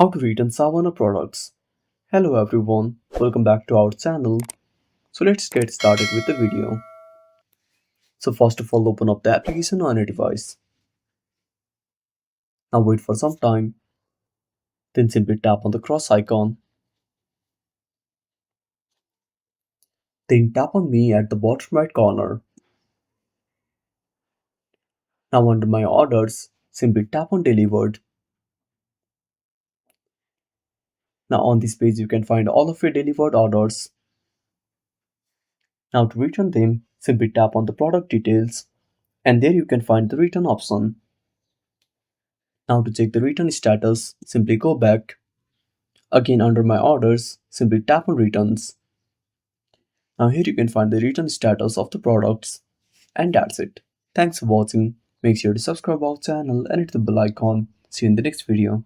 How to return Savana products. Hello everyone, welcome back to our channel. So let's get started with the video. So first of all, open up the application on your device. Now wait for some time, then simply tap on the cross icon. Then tap on me at the bottom right corner. Now under my orders, simply tap on delivered. Now on this page you can find all of your delivered orders. Now to return them, simply tap on the product details and there you can find the return option. Now to check the return status, simply go back. Again under my orders, simply tap on returns. Now here you can find the return status of the products. And that's it. Thanks for watching. Make sure to subscribe our channel and hit the bell icon. See you in the next video.